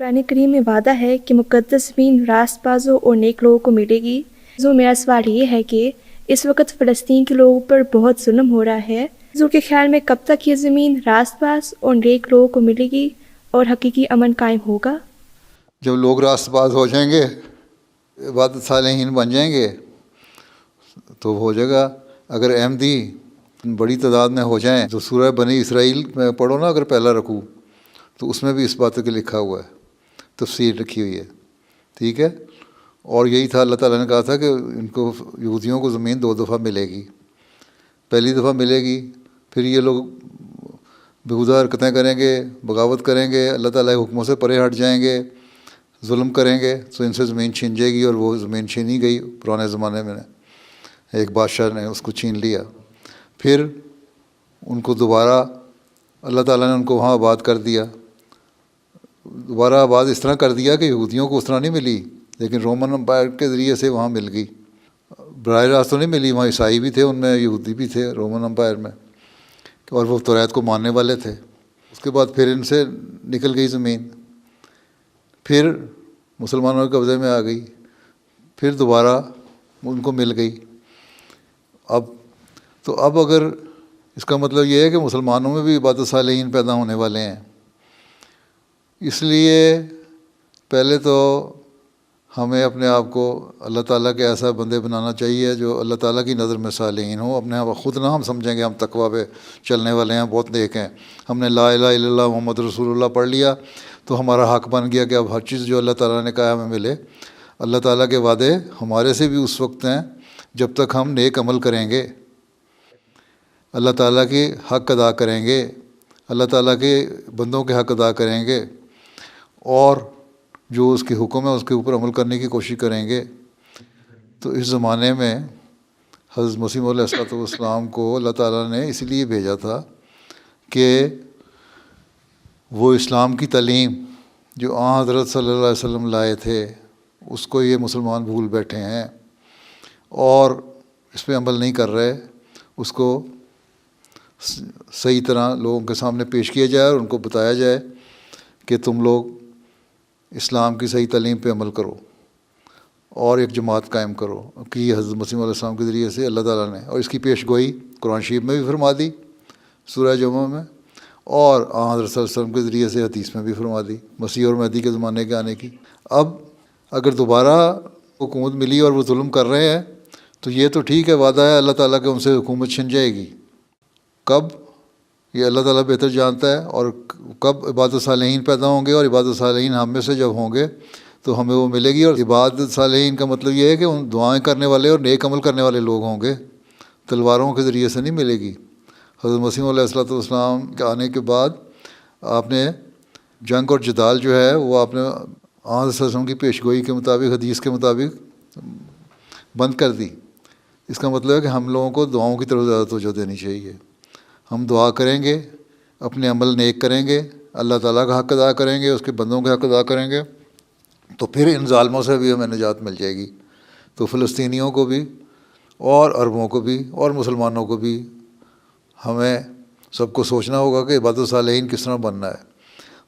قرآن کریم میں وعدہ ہے کہ مقدس زمین راست بازوں اور نیک لوگوں کو ملے گی۔ حضور میرا سوال یہ ہے کہ اس وقت فلسطین کے لوگوں پر بہت ظلم ہو رہا ہے، حضور کے خیال میں کب تک یہ زمین راست باز اور نیک لوگوں کو ملے گی اور حقیقی امن قائم ہوگا؟ جب لوگ راست باز ہو جائیں گے، عبادت صالحین بن جائیں گے تو ہو جائے گا۔ اگر احمدی بڑی تعداد میں ہو جائیں تو سورہ بنی اسرائیل میں پڑھو نا، اگر پہلا رکوع، تو اس میں بھی اس بات کے لکھا ہوا ہے، تفسیر رکھی ہوئی ہے، ٹھیک ہے۔ اور یہی تھا، اللہ تعالیٰ نے کہا تھا کہ ان کو یہودیوں کو زمین 2 دفعہ ملے گی۔ پہلی دفعہ ملے گی، پھر یہ لوگ بیہودہ حرکتیں کریں گے، بغاوت کریں گے، اللہ تعالیٰ کے حکموں سے پرے ہٹ جائیں گے، ظلم کریں گے، تو ان سے زمین چھین جائے گی۔ اور وہ زمین چھینی گئی پرانے زمانے میں، ایک بادشاہ نے اس کو چھین لیا۔ پھر ان کو دوبارہ اللہ تعالیٰ نے ان کو وہاں آباد کر دیا، دوبارہ آباد اس طرح کر دیا کہ یہودیوں کو اس طرح نہیں ملی، لیکن رومن امپائر کے ذریعے سے وہاں مل گئی۔ براہ راست تو نہیں ملی، وہاں عیسائی بھی تھے، ان میں یہودی بھی تھے رومن امپائر میں، اور وہ توریت کو ماننے والے تھے۔ اس کے بعد پھر ان سے نکل گئی زمین، پھر مسلمانوں کے قبضے میں آ گئی، پھر دوبارہ ان کو مل گئی۔ اب اگر اس کا مطلب یہ ہے کہ مسلمانوں میں بھی عبادت صالحین پیدا ہونے والے ہیں۔ اس لیے پہلے تو ہمیں اپنے آپ کو اللہ تعالیٰ کے ایسا بندے بنانا چاہیے جو اللہ تعالیٰ کی نظر میں صالحین ہو۔ اپنے آپ خود نہ ہم سمجھیں گے ہم تقویٰ پہ چلنے والے ہیں، بہت نیک ہیں، ہم نے لا الہ الا اللہ محمد رسول اللہ پڑھ لیا تو ہمارا حق بن گیا کہ اب ہر چیز جو اللہ تعالیٰ نے کہا ہمیں ملے۔ اللہ تعالیٰ کے وعدے ہمارے سے بھی اس وقت ہیں جب تک ہم نیک عمل کریں گے، اللہ تعالیٰ کے حق ادا کریں گے، اللہ تعالیٰ کے بندوں کے حق ادا کریں گے، اور جو اس کے حکم ہے اس کے اوپر عمل کرنے کی کوشش کریں گے۔ تو اس زمانے میں حضرت مسیح علیہ السلام کو اللہ تعالیٰ نے اس لیے بھیجا تھا کہ وہ اسلام کی تعلیم جو حضرت صلی اللہ علیہ وسلم لائے تھے اس کو یہ مسلمان بھول بیٹھے ہیں اور اس پہ عمل نہیں کر رہے، اس کو صحیح طرح لوگوں کے سامنے پیش کیا جائے اور ان کو بتایا جائے کہ تم لوگ اسلام کی صحیح تعلیم پہ عمل کرو اور ایک جماعت قائم کرو، کہ حضرت مسیح علیہ السلام کے ذریعے سے اللہ تعالیٰ نے، اور اس کی پیش گوئی قرآن شریف میں بھی فرما دی سورہ جمعہ میں، اور حضرت صلی اللہ علیہ وسلم کے ذریعے سے حدیث میں بھی فرما دی مسیح اور مہدی کے زمانے کے آنے کی۔ اب اگر دوبارہ حکومت ملی اور وہ ظلم کر رہے ہیں تو یہ تو ٹھیک ہے، وعدہ ہے اللہ تعالیٰ کہ ان سے حکومت چھن جائے گی، کب یہ اللہ تعالیٰ بہتر جانتا ہے، اور کب عبادت صالحین پیدا ہوں گے، اور عبادت صالحین ہم میں سے جب ہوں گے تو ہمیں وہ ملے گی۔ اور عبادت صالحین کا مطلب یہ ہے کہ ان دعائیں کرنے والے اور نیک عمل کرنے والے لوگ ہوں گے، تلواروں کے ذریعے سے نہیں ملے گی۔ حضرت مسیح علیہ السلام کے آنے کے بعد آپ نے جنگ اور جدال جو ہے وہ آپ نے حضرت صلی اللہ علیہ وسلم کی پیش گوئی کے مطابق، حدیث کے مطابق بند کر دی۔ اس کا مطلب ہے کہ ہم لوگوں کو دعاؤں کی طرف زیادہ توجہ دینی چاہیے۔ ہم دعا کریں گے، اپنے عمل نیک کریں گے، اللہ تعالیٰ کا حق ادا کریں گے، اس کے بندوں کا حق ادا کریں گے، تو پھر ان ظالموں سے بھی ہمیں نجات مل جائے گی۔ تو فلسطینیوں کو بھی اور عربوں کو بھی اور مسلمانوں کو بھی ہمیں سب کو سوچنا ہوگا کہ عبادت صالحین کس طرح بننا ہے،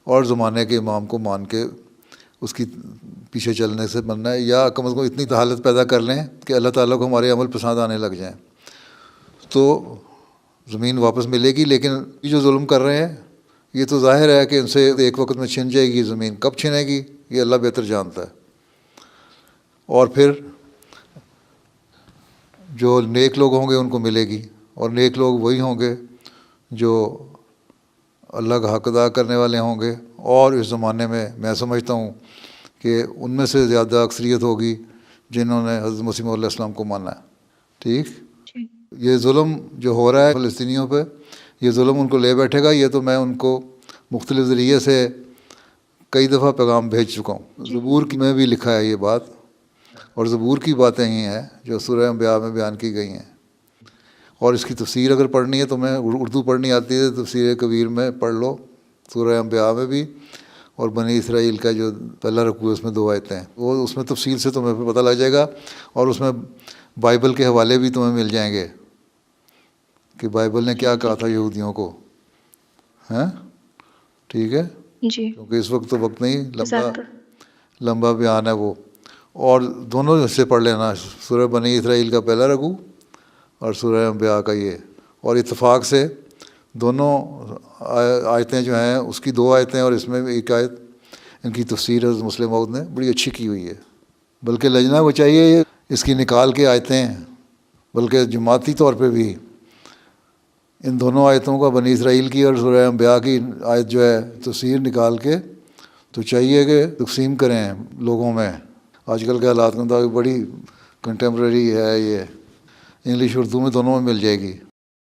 اور زمانے کے امام کو مان کے اس کی پیچھے چلنے سے بننا ہے، یا کم از کم اتنی حالت پیدا کر لیں کہ اللہ تعالیٰ کو ہمارے عمل پسند آنے لگ جائیں، تو زمین واپس ملے گی۔ لیکن یہ جو ظلم کر رہے ہیں یہ تو ظاہر ہے کہ ان سے ایک وقت میں چھن جائے گی زمین، کب چھنے گی یہ اللہ بہتر جانتا ہے۔ اور پھر جو نیک لوگ ہوں گے ان کو ملے گی، اور نیک لوگ وہی ہوں گے جو اللہ کا حق ادا کرنے والے ہوں گے۔ اور اس زمانے میں سمجھتا ہوں کہ ان میں سے زیادہ اکثریت ہوگی جنہوں نے حضرت مسیح علیہ السلام کو مانا ہے۔ ٹھیک، یہ ظلم جو ہو رہا ہے فلسطینیوں پہ، یہ ظلم ان کو لے بیٹھے گا۔ یہ تو میں ان کو مختلف ذریعے سے کئی دفعہ پیغام بھیج چکا ہوں، زبور کی میں بھی لکھا ہے یہ بات، اور زبور کی باتیں ہی ہیں جو سورہ انبیاء میں بیان کی گئی ہیں۔ اور اس کی تفسیر اگر پڑھنی ہے تو میں اردو پڑھنی آتی ہے، تفسیر کبیر میں پڑھ لو، سورہ انبیاء میں بھی، اور بنی اسرائیل کا جو پہلا رکوع ہے اس میں 2 آیتیں ہیں، وہ اس میں تفصیل سے تمہیں پتہ لگ جائے گا، اور اس میں بائبل کے حوالے بھی تمہیں مل جائیں گے کہ بائبل نے کیا کہا تھا یہودیوں کو، ہیں؟ ٹھیک ہے، جی کیونکہ اس وقت تو وقت نہیں، جزاک لمبا بیان ہے وہ، اور دونوں حصے پڑھ لینا، سورہ بنی اسرائیل کا پہلا رکوع اور سورہ انبیاء کا یہ، اور اتفاق سے دونوں آیتیں جو ہیں اس کی 2 آیتیں اور اس میں ایک آیت، ان کی تفسیر حضرت مسلم موعود نے بڑی اچھی کی ہوئی ہے، بلکہ لجنہ کو چاہیے اس کی نکال کے آیتیں، بلکہ جماعتی طور پہ بھی ان دونوں آیتوں کا، بنی اسرائیل کی اور سورہ انبیاء کی آیت جو ہے تفسیر نکال کے تو چاہیے کہ تقسیم کریں لوگوں میں۔ آج کل کے حالات کے مطابق بڑی کنٹمپریری ہے یہ، انگلش اردو میں دونوں میں مل جائے گی۔